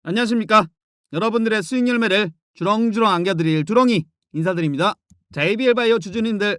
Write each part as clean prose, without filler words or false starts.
안녕하십니까. 여러분들의 수익 열매를 주렁주렁 안겨드릴 두렁이 인사드립니다. 자, ABL바이오 주주님들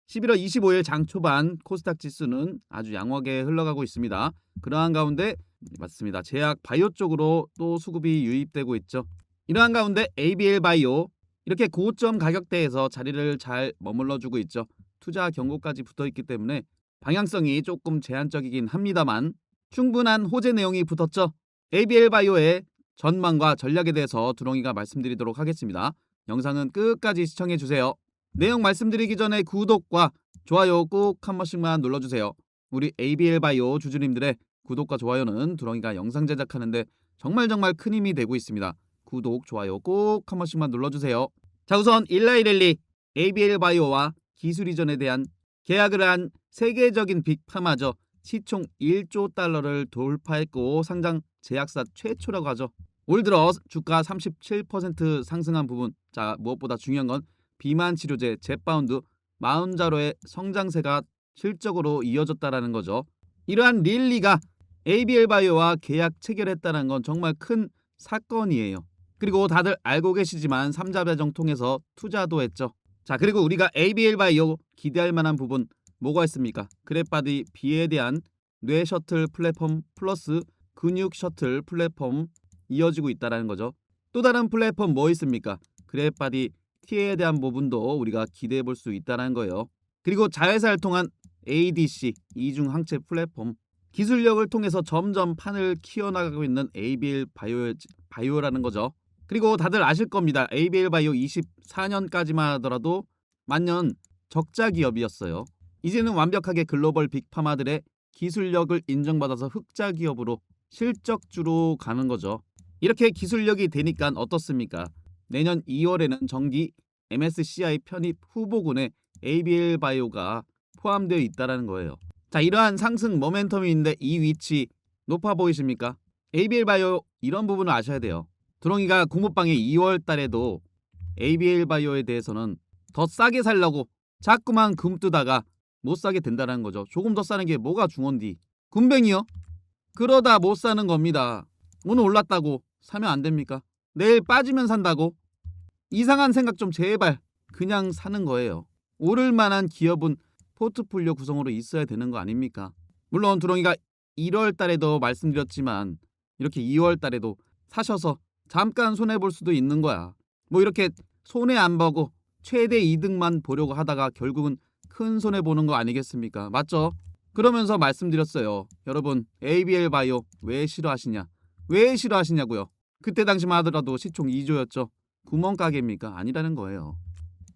11월 25일 장 초반 코스닥 지수는 아주 양호하게 흘러가고 있습니다. 그러한 가운데 맞습니다. 제약 바이오 쪽으로 또 수급이 유입되고 있죠. 이러한 가운데 ABL바이오 이렇게 고점 가격대에서 자리를 잘 머물러주고 있죠. 투자 경고까지 붙어있기 때문에 방향성이 조금 제한적이긴 합니다만 충분한 호재 내용이 붙었죠. ABL바이오의 전망과 전략에 대해서 두렁이가 말씀드리도록 하겠습니다. 영상은 끝까지 시청해주세요. 내용 말씀드리기 전에 구독과 좋아요 꼭 한 번씩만 눌러주세요. 우리 ABL바이오 주주님들의 구독과 좋아요는 두렁이가 영상 제작하는데 정말 큰 힘이 되고 있습니다. 구독, 좋아요 꼭 한 번씩만 눌러주세요. 자, 우선 일라이랠리 ABL바이오와 기술 이전에 대한 계약을 한 세계적인 빅파마죠. 시총 1조 달러를 돌파했고 상장 제약사 최초라고 하죠. 올 들어 주가 37% 상승한 부분, 자 무엇보다 중요한 건 비만 치료제 젯바운드 마운자로의 성장세가 실적으로 이어졌다라는 거죠. 이러한 릴리가 ABL바이오와 계약 체결했다는 건 정말 큰 사건이에요. 그리고 다들 알고 계시지만 3자 배정 통해서 투자도 했죠. 자, 그리고 우리가 ABL바이오 기대할 만한 부분 뭐가 있습니까? 그랩바디 B에 대한 뇌 셔틀 플랫폼 플러스 근육 셔틀 플랫폼 이어지고 있다는 거죠. 또 다른 플랫폼 뭐 있습니까? 그랩바디 T에 대한 부분도 우리가 기대해 볼 수 있다는 거예요. 그리고 자회사를 통한 ADC 이중 항체 플랫폼 기술력을 통해서 점점 판을 키워나가고 있는 ABL바이오라는 거죠. 그리고 다들 아실 겁니다. ABL바이오 24년까지만 하더라도 만년 적자 기업이었어요. 이제는 완벽하게 글로벌 빅파마들의 기술력을 인정받아서 흑자 기업으로 실적주로 가는 거죠. 이렇게 기술력이 되니까 어떻습니까? 내년 2월에는 정기 MSCI 편입 후보군에 ABL바이오가 포함되어 있다는 거예요. 자, 이러한 상승 모멘텀이 있는데 이 위치 높아 보이십니까? ABL바이오 이런 부분을 아셔야 돼요. 두렁이가 공모방에 2월 달에도 ABL바이오에 대해서는 더 싸게 살려고 자꾸만 금뜨다가 못 사게 된다는 거죠. 조금 더 싸는 게 뭐가 중원디? 군뱅이요? 그러다 못 사는 겁니다. 오늘 올랐다고 사면 안 됩니까? 내일 빠지면 산다고? 이상한 생각 좀 제발 그냥 사는 거예요. 오를 만한 기업은 포트폴리오 구성으로 있어야 되는 거 아닙니까? 물론 두렁이가 1월 달에도 말씀드렸지만 이렇게 2월 달에도 사셔서 잠깐 손해볼 수도 있는 거야. 뭐 이렇게 손해 안 보고 최대 이득만 보려고 하다가 결국은 큰 손해 보는 거 아니겠습니까? 맞죠? 그러면서 말씀드렸어요. 여러분 ABL바이오 왜 싫어하시냐? 왜 싫어하시냐고요? 그때 당시만 하더라도 시총 2조였죠. 구멍가게입니까? 아니라는 거예요.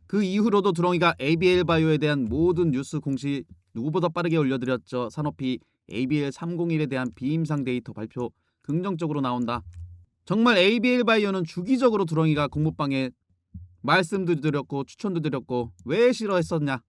그 이후로도 두렁이가 ABL바이오에 대한 모든 뉴스 공시 누구보다 빠르게 올려드렸죠. 산업비 ABL301에 대한 비임상 데이터 발표 긍정적으로 나온다. 정말 ABL바이오는 주기적으로 두렁이가 공모방에 말씀도 드렸고 추천도 드렸고 왜 싫어했었냐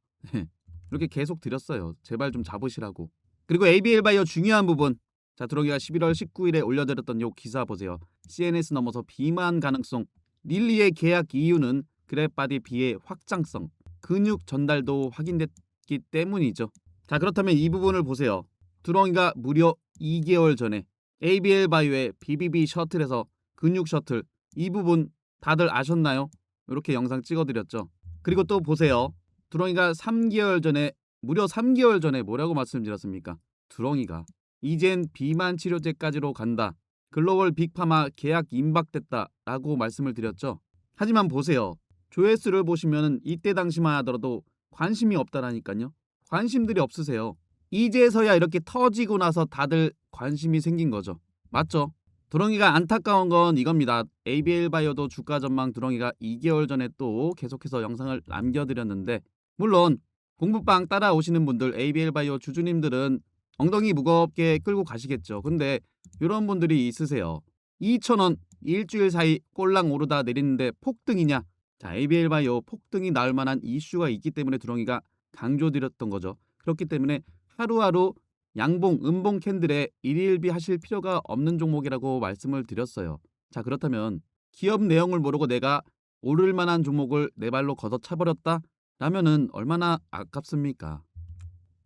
이렇게 계속 드렸어요. 제발 좀 잡으시라고. 그리고 ABL바이오 중요한 부분, 자 두렁이가 11월 19일에 올려드렸던 요 기사 보세요. CNS 넘어서 비만 가능성, 릴리의 계약 이유는 그랩바디 B의 확장성, 근육 전달도 확인됐기 때문이죠. 자, 그렇다면 이 부분을 보세요. 두렁이가 무려 2개월 전에 ABL바이오의 BBB 셔틀에서 근육 셔틀 이 부분 다들 아셨나요? 이렇게 영상 찍어드렸죠. 그리고 또 보세요. 두렁이가 3개월 전에 무려 3개월 전에 뭐라고 말씀드렸습니까? 두렁이가 이젠 비만 치료제까지로 간다. 글로벌 빅파마 계약 임박됐다 라고 말씀을 드렸죠. 하지만 보세요. 조회수를 보시면 이때 당시만 하더라도 관심이 없다라니까요. 관심들이 없으세요. 이제서야 이렇게 터지고 나서 다들 관심이 생긴 거죠. 맞죠? 두렁이가 안타까운 건 이겁니다. ABL바이오도 주가 전망 두렁이가 2개월 전에 또 계속해서 영상을 남겨드렸는데 물론 공부방 따라오시는 분들 ABL바이오 주주님들은 엉덩이 무겁게 끌고 가시겠죠. 근데 이런 분들이 있으세요. 2,000원 일주일 사이 꼴랑 오르다 내리는데 폭등이냐? 자, ABL바이오 폭등이 나올 만한 이슈가 있기 때문에 두렁이가 강조드렸던 거죠. 그렇기 때문에 하루하루 양봉, 음봉 캔들에 일일비 하실 필요가 없는 종목이라고 말씀을 드렸어요. 자, 그렇다면 기업 내용을 모르고 내가 오를 만한 종목을 내 발로 걷어차버렸다? 라면은 얼마나 아깝습니까?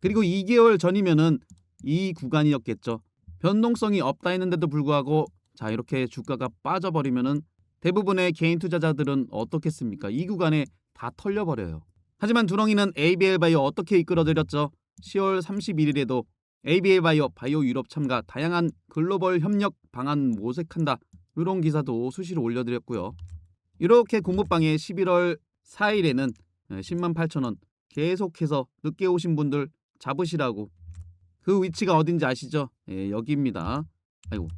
그리고 2개월 전이면은 이 구간이었겠죠. 변동성이 없다 했는데도 불구하고 자, 이렇게 주가가 빠져버리면은 대부분의 개인 투자자들은 어떻겠습니까? 이 구간에 다 털려버려요. 하지만 두렁이는 ABL 바이오 어떻게 이끌어들였죠? 10월 31일에도 ABL 바이오 바이오 유럽 참가 다양한 글로벌 협력 방안 모색한다. 이런 기사도 수시로 올려드렸고요. 이렇게 공부방에 11월 4일에는 10만 8천 원 계속해서 늦게 오신 분들 잡으시라고. 그 위치가 어딘지 아시죠? 예, 여기입니다. 아이고,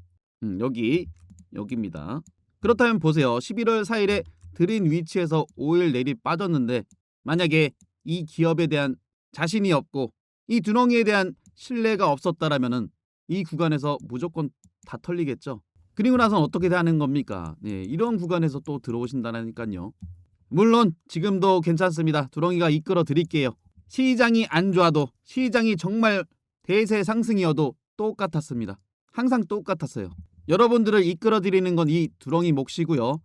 여기입니다. 그렇다면 보세요. 11월 4일에 드린 위치에서 5일 내리 빠졌는데 만약에 이 기업에 대한 자신이 없고 이 두렁이에 대한 신뢰가 없었다라면은 이 구간에서 무조건 다 털리겠죠. 그리고 나선 어떻게 하는 겁니까? 네, 이런 구간에서 또 들어오신다니까요. 물론 지금도 괜찮습니다. 두렁이가 이끌어 드릴게요. 시장이 안 좋아도 시장이 정말 대세 상승이어도 똑같았습니다. 항상 똑같았어요. 여러분들을 이끌어 드리는 건 이 두렁이 몫이고요.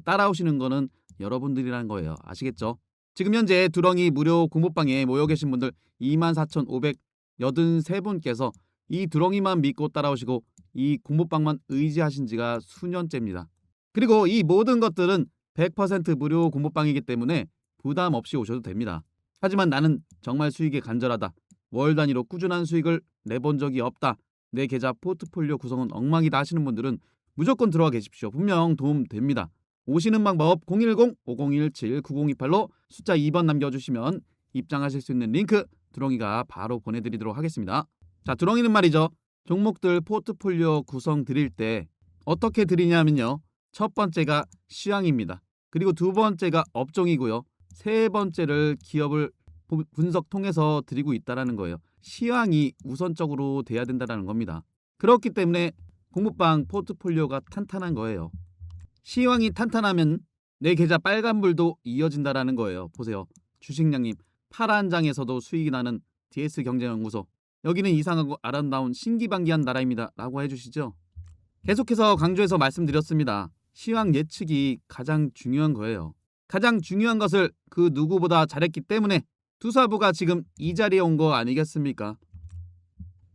따라오시는 거는 여러분들이라는 거예요. 아시겠죠? 지금 현재 두렁이 무료 공부방에 모여 계신 분들 24,583분께서 이 두렁이만 믿고 따라오시고 이 공부방만 의지하신 지가 수년째입니다. 그리고 이 모든 것들은 100% 무료 공부방이기 때문에 부담 없이 오셔도 됩니다. 하지만 나는 정말 수익이 간절하다. 월 단위로 꾸준한 수익을 내본 적이 없다. 내 계좌 포트폴리오 구성은 엉망이다 하시는 분들은 무조건 들어와 계십시오. 분명 도움 됩니다. 오시는 방법 010-5017-9028로 숫자 2번 남겨주시면 입장하실 수 있는 링크 두렁이가 바로 보내드리도록 하겠습니다. 자, 두렁이는 말이죠. 종목들 포트폴리오 구성 드릴 때 어떻게 드리냐면요. 첫 번째가 시황입니다. 그리고 두 번째가 업종이고요. 세 번째를 기업을 분석 통해서 드리고 있다는 거예요. 시황이 우선적으로 돼야 된다는 겁니다. 그렇기 때문에 공부방 포트폴리오가 탄탄한 거예요. 시황이 탄탄하면 내 계좌 빨간불도 이어진다는 거예요. 보세요. 주식량님 파란 장에서도 수익이 나는 DS경제연구소. 여기는 이상하고 아름다운 신기반기한 나라입니다. 라고 해주시죠. 계속해서 강조해서 말씀드렸습니다. 시황 예측이 가장 중요한 거예요. 가장 중요한 것을 그 누구보다 잘했기 때문에 투사부가 지금 이 자리에 온 거 아니겠습니까?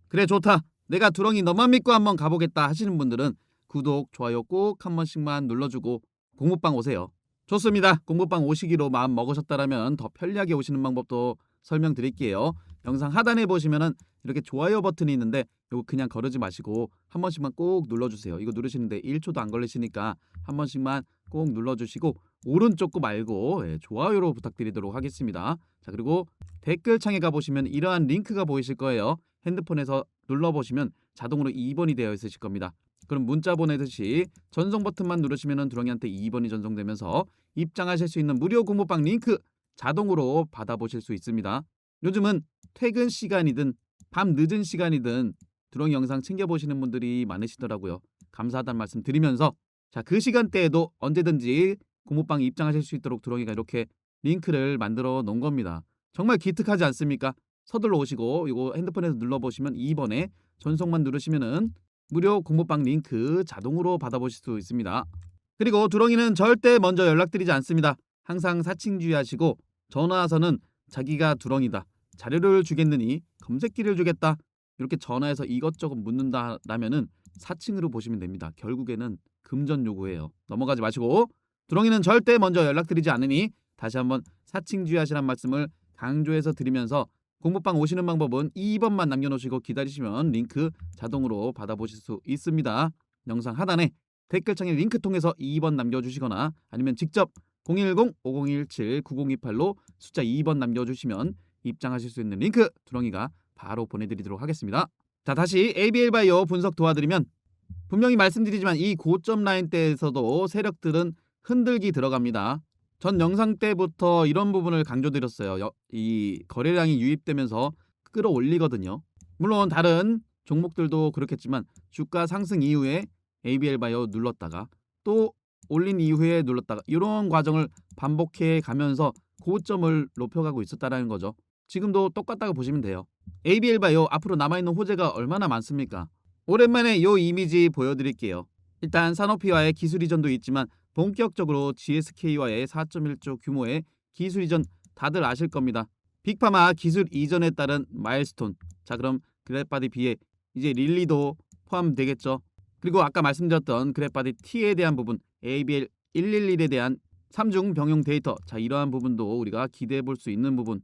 그래 좋다. 내가 두렁이 너만 믿고 한번 가보겠다 하시는 분들은 구독, 좋아요 꼭 한 번씩만 눌러주고 공부방 오세요. 좋습니다. 공부방 오시기로 마음 먹으셨다면 더 편리하게 오시는 방법도 설명드릴게요. 영상 하단에 보시면은 이렇게 좋아요 버튼이 있는데 이거 그냥 거르지 마시고 한 번씩만 꼭 눌러주세요. 이거 누르시는데 1초도 안 걸리시니까 한 번씩만 꼭 눌러주시고 오른쪽 거 말고 좋아요로 부탁드리도록 하겠습니다. 자, 그리고 댓글창에 가보시면 이러한 링크가 보이실 거예요. 핸드폰에서 눌러보시면 자동으로 2번이 되어 있으실 겁니다. 그럼 문자 보내듯이 전송 버튼만 누르시면 두렁이한테 2번이 전송되면서 입장하실 수 있는 무료 공부방 링크 자동으로 받아보실 수 있습니다. 요즘은 퇴근 시간이든 밤 늦은 시간이든 두렁이 영상 챙겨보시는 분들이 많으시더라고요. 감사하다는 말씀 드리면서 자, 그 시간대에도 언제든지 공부방에 입장하실 수 있도록 두렁이가 이렇게 링크를 만들어 놓은 겁니다. 정말 기특하지 않습니까? 서둘러 오시고 이거 핸드폰에서 눌러보시면 2번에 전송만 누르시면은 무료 공부방 링크 자동으로 받아보실 수 있습니다. 그리고 두렁이는 절대 먼저 연락드리지 않습니다. 항상 사칭주의하시고 전화 와서는 자기가 두렁이다. 자료를 주겠느니 검색기를 주겠다. 이렇게 전화해서 이것저것 묻는다라면은 사칭으로 보시면 됩니다. 결국에는 금전 요구예요. 넘어가지 마시고 두렁이는 절대 먼저 연락드리지 않으니 다시 한번 사칭주의하시란 말씀을 강조해서 드리면서 공부방 오시는 방법은 2번만 남겨놓으시고 기다리시면 링크 자동으로 받아보실 수 있습니다. 영상 하단에 댓글창에 링크 통해서 2번 남겨주시거나 아니면 직접 010-5017-9028로 숫자 2번 남겨주시면 입장하실 수 있는 링크 두렁이가 바로 보내드리도록 하겠습니다. 자, 다시 ABL 바이오 분석 도와드리면 분명히 말씀드리지만 이 고점 라인대에서도 세력들은 흔들기 들어갑니다. 전 영상 때부터 이런 부분을 강조드렸어요. 이 거래량이 유입되면서 끌어올리거든요. 물론 다른 종목들도 그렇겠지만 주가 상승 이후에 ABL 바이오 눌렀다가 또 올린 이후에 눌렀다가 이런 과정을 반복해 가면서 고점을 높여가고 있었다는 거죠. 지금도 똑같다고 보시면 돼요. ABL 바이오 앞으로 남아있는 호재가 얼마나 많습니까? 오랜만에 이 이미지 보여드릴게요. 일단 산오피와의 기술 이전도 있지만 본격적으로 GSK와의 4.1조 규모의 기술 이전 다들 아실 겁니다. 빅파마 기술 이전에 따른 마일스톤. 자, 그럼 그래파디 B에 이제 릴리도 포함되겠죠. 그리고 아까 말씀드렸던 그래프바디 T에 대한 부분, ABL 111에 대한 3중 병용 데이터, 자 이러한 부분도 우리가 기대해 볼 수 있는 부분.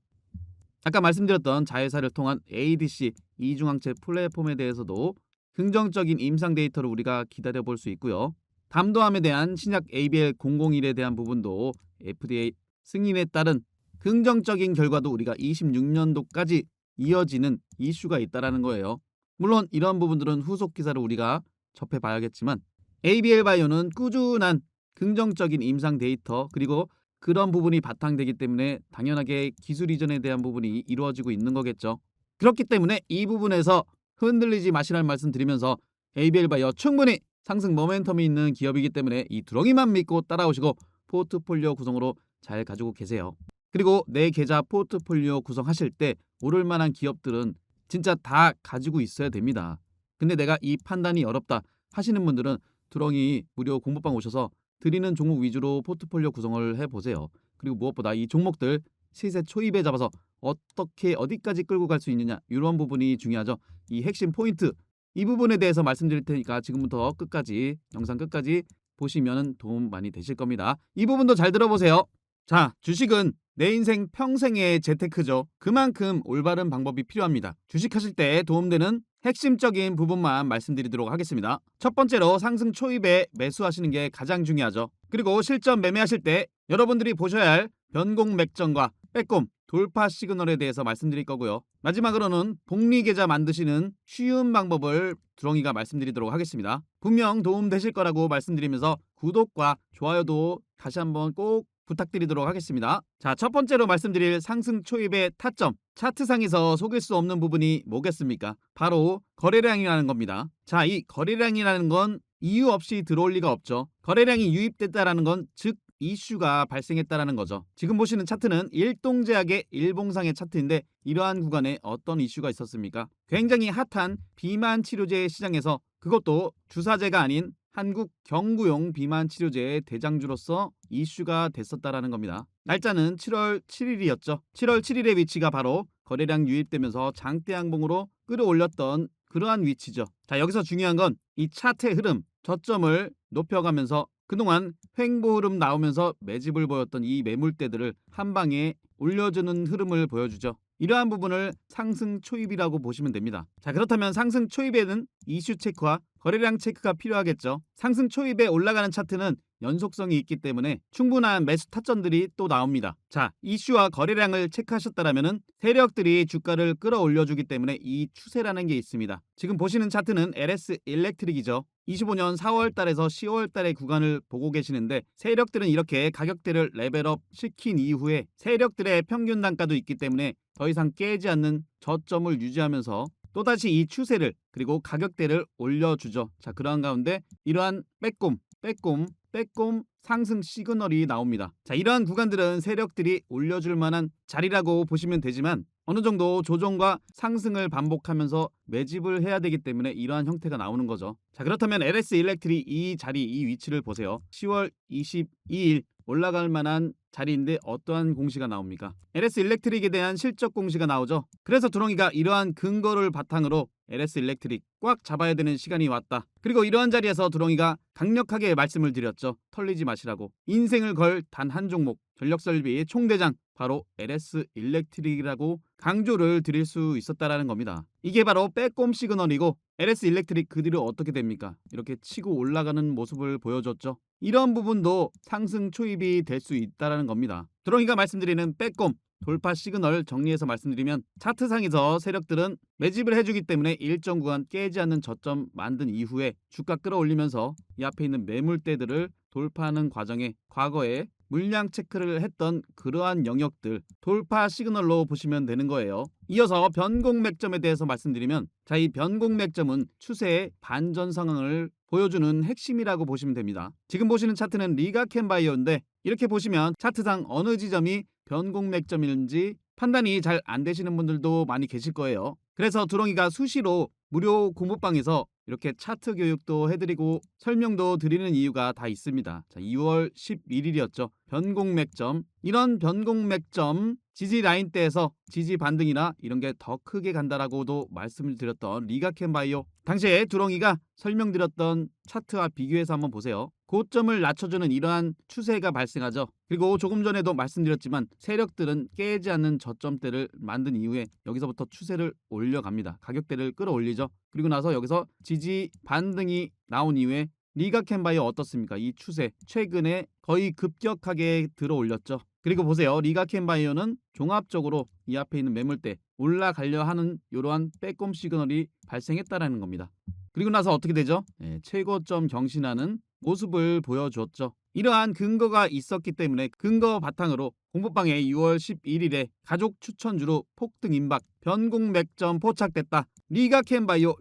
아까 말씀드렸던 자회사를 통한 ADC 이중항체 플랫폼에 대해서도 긍정적인 임상 데이터를 우리가 기다려 볼 수 있고요. 담도암에 대한 신약 ABL 001에 대한 부분도 FDA 승인에 따른 긍정적인 결과도 우리가 26년도까지 이어지는 이슈가 있다라는 거예요. 물론 이런 부분들은 후속 기사를 우리가 접해봐야겠지만 ABL 바이오는 꾸준한 긍정적인 임상 데이터 그리고 그런 부분이 바탕되기 때문에 당연하게 기술 이전에 대한 부분이 이루어지고 있는 거겠죠. 그렇기 때문에 이 부분에서 흔들리지 마시라는 말씀 드리면서 ABL 바이오 충분히 상승 모멘텀이 있는 기업이기 때문에 이 두렁이만 믿고 따라오시고 포트폴리오 구성으로 잘 가지고 계세요. 그리고 내 계좌 포트폴리오 구성하실 때 오를 만한 기업들은 진짜 다 가지고 있어야 됩니다. 근데 내가 이 판단이 어렵다 하시는 분들은 두렁이 무료 공부방 오셔서 드리는 종목 위주로 포트폴리오 구성을 해보세요. 그리고 무엇보다 이 종목들 시세 초입에 잡아서 어떻게 어디까지 끌고 갈 수 있느냐 이런 부분이 중요하죠. 이 핵심 포인트 이 부분에 대해서 말씀드릴 테니까 지금부터 끝까지 영상 끝까지 보시면 도움 많이 되실 겁니다. 이 부분도 잘 들어보세요. 자, 주식은 내 인생 평생의 재테크죠. 그만큼 올바른 방법이 필요합니다. 주식하실 때 도움되는 핵심적인 부분만 말씀드리도록 하겠습니다. 첫 번째로 상승 초입에 매수하시는 게 가장 중요하죠. 그리고 실전 매매하실 때 여러분들이 보셔야 할 변공 맥점과 빼꼼 돌파 시그널에 대해서 말씀드릴 거고요. 마지막으로는 복리 계좌 만드시는 쉬운 방법을 두렁이가 말씀드리도록 하겠습니다. 분명 도움 되실 거라고 말씀드리면서 구독과 좋아요도 다시 한번 꼭 부탁드리도록 하겠습니다. 자, 첫 번째로 말씀드릴 상승 초입의 타점, 차트상에서 속일 수 없는 부분이 뭐겠습니까? 바로 거래량이라는 겁니다. 자, 이 거래량이라는 건 이유 없이 들어올 리가 없죠. 거래량이 유입됐다라는 건 즉 이슈가 발생했다라는 거죠. 지금 보시는 차트는 일동제약의 일봉상의 차트인데 이러한 구간에 어떤 이슈가 있었습니까? 굉장히 핫한 비만 치료제 시장에서 그것도 주사제가 아닌 한국 경구용 비만 치료제의 대장주로서 이슈가 됐었다라는 겁니다. 날짜는 7월 7일이었죠. 7월 7일의 위치가 바로 거래량 유입되면서 장대 양봉으로 끌어올렸던 그러한 위치죠. 자, 여기서 중요한 건 이 차트의 흐름, 저점을 높여가면서 그동안 횡보 흐름 나오면서 매집을 보였던 이 매물대들을 한 방에 올려주는 흐름을 보여주죠. 이러한 부분을 상승 초입이라고 보시면 됩니다. 자, 그렇다면 상승 초입에는 이슈 체크와 거래량 체크가 필요하겠죠. 상승 초입에 올라가는 차트는 연속성이 있기 때문에 충분한 매수 타점들이 또 나옵니다. 자, 이슈와 거래량을 체크하셨다면 세력들이 주가를 끌어올려주기 때문에 이 추세라는 게 있습니다. 지금 보시는 차트는 LS 일렉트릭이죠. 25년 4월 달에서 10월 달의 구간을 보고 계시는데 세력들은 이렇게 가격대를 레벨업 시킨 이후에 세력들의 평균 단가도 있기 때문에 더 이상 깨지 않는 저점을 유지하면서 또다시 이 추세를 그리고 가격대를 올려주죠. 자, 그러한 가운데 이러한 빼꼼 상승 시그널이 나옵니다. 자, 이러한 구간들은 세력들이 올려줄 만한 자리라고 보시면 되지만 어느 정도 조정과 상승을 반복하면서 매집을 해야 되기 때문에 이러한 형태가 나오는 거죠. 자, 그렇다면 LS 일렉트릭 이 자리, 이 위치를 보세요. 10월 22일 올라갈 만한 자리인데 어떠한 공시가 나옵니까? LS 일렉트릭에 대한 실적 공시가 나오죠. 그래서 두렁이가 이러한 근거를 바탕으로 LS 일렉트릭 꽉 잡아야 되는 시간이 왔다. 그리고 이러한 자리에서 두렁이가 강력하게 말씀을 드렸죠. 털리지 마시라고. 인생을 걸 단 한 종목, 전력설비의 총대장 바로 LS 일렉트릭이라고 강조를 드릴 수 있었다라는 겁니다. 이게 바로 빼꼼 시그널이고 LS 일렉트릭 그 뒤로 어떻게 됩니까? 이렇게 치고 올라가는 모습을 보여줬죠. 이런 부분도 상승 초입이 될 수 있다라는 겁니다. 두렁이가 말씀드리는 빼꼼 돌파 시그널 정리해서 말씀드리면 차트상에서 세력들은 매집을 해주기 때문에 일정 구간 깨지 않는 저점 만든 이후에 주가 끌어올리면서 이 앞에 있는 매물대들을 돌파하는 과정에 과거에 물량 체크를 했던 그러한 영역들 돌파 시그널로 보시면 되는 거예요. 이어서 변공 맥점에 대해서 말씀드리면 자, 이 변공 맥점은 추세의 반전 상황을 보여주는 핵심이라고 보시면 됩니다. 지금 보시는 차트는 리가켄 바이오인데 이렇게 보시면 차트상 어느 지점이 변공 맥점인지 판단이 잘 안 되시는 분들도 많이 계실 거예요. 그래서 두렁이가 수시로 무료 공부방에서 이렇게 차트 교육도 해드리고 설명도 드리는 이유가 다 있습니다. 자, 2월 11일이었죠. 변공 맥점. 이런 변공 맥점 지지 라인대에서 지지 반등이나 이런 게 더 크게 간다라고도 말씀을 드렸던 리가켄 바이오 당시에 두렁이가 설명드렸던 차트와 비교해서 한번 보세요. 고점을 낮춰주는 이러한 추세가 발생하죠. 그리고 조금 전에도 말씀드렸지만 세력들은 깨지 않는 저점대를 만든 이후에 여기서부터 추세를 올려갑니다. 가격대를 끌어올리죠. 그리고 나서 여기서 지지 반등이 나온 이후에 리가캔바이오 어떻습니까? 이 추세 최근에 거의 급격하게 들어 올렸죠. 그리고 보세요. 리가캔바이오는 종합적으로 이 앞에 있는 매물대 올라가려 하는 이러한 빼꼼 시그널이 발생했다라는 겁니다. 그리고 나서 어떻게 되죠? 최고점 경신하는 모습을 보여줬죠. 이러한 근거가 있었기 때문에 근거 바탕으로 공부방에 6월 11일에 가족 추천주로 폭등 임박 변곡 맥점 포착됐다. 리가캔바이오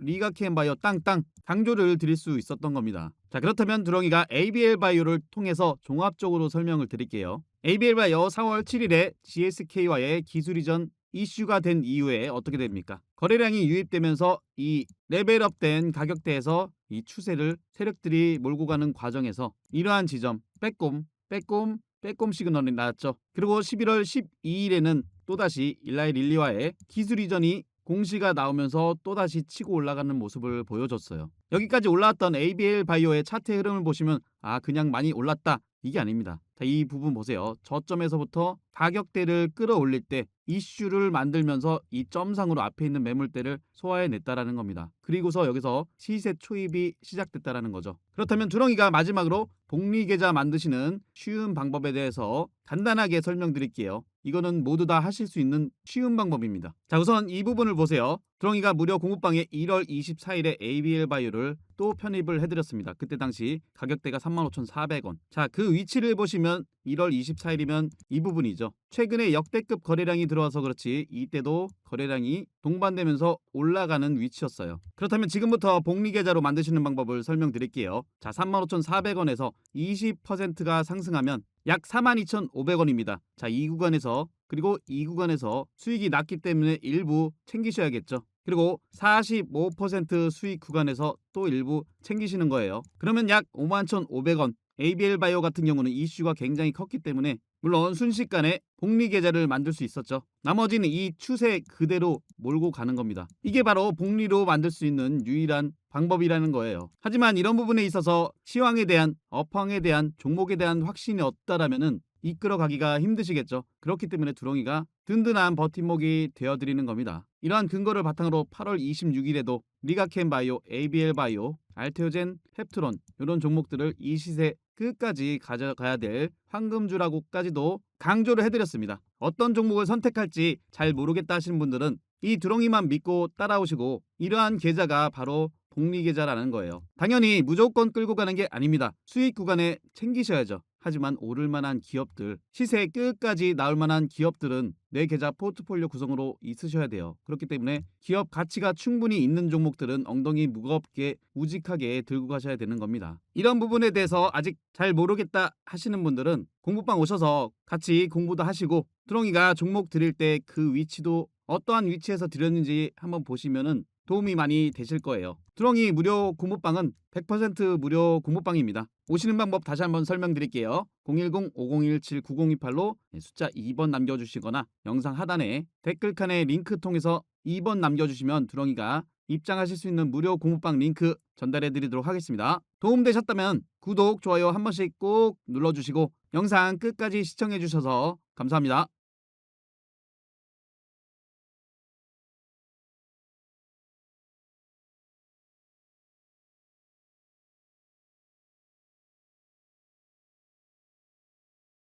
땅땅 강조를 드릴 수 있었던 겁니다. 자, 그렇다면 두렁이가 ABL바이오를 통해서 종합적으로 설명을 드릴게요. ABL바이오 4월 7일에 GSK와의 기술 이전 이슈가 된 이후에 어떻게 됩니까? 거래량이 유입되면서 이 레벨업된 가격대에서 이 추세를 세력들이 몰고 가는 과정에서 이러한 지점 빼꼼 시그널이 나왔죠. 그리고 11월 12일에는 또다시 일라이 릴리와의 기술 이전이 공시가 나오면서 또다시 치고 올라가는 모습을 보여줬어요. 여기까지 올라왔던 ABL 바이오의 차트의 흐름을 보시면 그냥 많이 올랐다. 이게 아닙니다. 자, 이 부분 보세요. 저점에서부터 가격대를 끌어올릴 때 이슈를 만들면서 이 점상으로 앞에 있는 매물대를 소화해냈다라는 겁니다. 그리고서 여기서 시세 초입이 시작됐다라는 거죠. 그렇다면 두렁이가 마지막으로 복리계좌 만드시는 쉬운 방법에 대해서 간단하게 설명드릴게요. 이거는 모두 다 하실 수 있는 쉬운 방법입니다. 자, 우선 이 부분을 보세요. 두렁이가 무료 공부방에 1월 24일에 ABL 바이오를 또 편입을 해드렸습니다. 그때 당시 가격대가 35,400원. 자, 그 위치를 보시면 1월 24일이면 이 부분이죠. 최근에 역대급 거래량이 들어와서 그렇지 이때도 거래량이 동반되면서 올라가는 위치였어요. 그렇다면 지금부터 복리계좌로 만드시는 방법을 설명드릴게요. 자, 35,400원에서 20%가 상승하면 약 42,500원입니다. 자, 이 구간에서 그리고 이 구간에서 수익이 났기 때문에 일부 챙기셔야겠죠. 그리고 45% 수익 구간에서 또 일부 챙기시는 거예요. 그러면 약 51,500원. ABL 바이오 같은 경우는 이슈가 굉장히 컸기 때문에 물론 순식간에 복리 계좌를 만들 수 있었죠. 나머지는 이 추세 그대로 몰고 가는 겁니다. 이게 바로 복리로 만들 수 있는 유일한 방법이라는 거예요. 하지만 이런 부분에 있어서 시황에 대한 업황에 대한 종목에 대한 확신이 없다라면은 이끌어가기가 힘드시겠죠. 그렇기 때문에 두렁이가 든든한 버팀목이 되어드리는 겁니다. 이러한 근거를 바탕으로 8월 26일에도 리가캔바이오, ABL바이오, 알테오젠, 펩트론 이런 종목들을 이 시세 끝까지 가져가야 될 황금주라고까지도 강조를 해드렸습니다. 어떤 종목을 선택할지 잘 모르겠다 하시는 분들은 이 두렁이만 믿고 따라오시고 이러한 계좌가 바로 복리계좌라는 거예요. 당연히 무조건 끌고 가는 게 아닙니다. 수익 구간에 챙기셔야죠. 하지만 오를 만한 기업들, 시세 끝까지 나올 만한 기업들은 내 계좌 포트폴리오 구성으로 있으셔야 돼요. 그렇기 때문에 기업 가치가 충분히 있는 종목들은 엉덩이 무겁게 우직하게 들고 가셔야 되는 겁니다. 이런 부분에 대해서 아직 잘 모르겠다 하시는 분들은 공부방 오셔서 같이 공부도 하시고 두렁이가 종목 드릴 때 그 위치도 어떠한 위치에서 드렸는지 한번 보시면은 도움이 많이 되실 거예요. 두렁이 무료 공부방은 100% 무료 공부방입니다. 오시는 방법 다시 한번 설명드릴게요. 010-5017-9028로 숫자 2번 남겨주시거나 영상 하단에 댓글칸에 링크 통해서 2번 남겨주시면 두렁이가 입장하실 수 있는 무료 공부방 링크 전달해드리도록 하겠습니다. 도움되셨다면 구독, 좋아요 한 번씩 꼭 눌러주시고 영상 끝까지 시청해주셔서 감사합니다.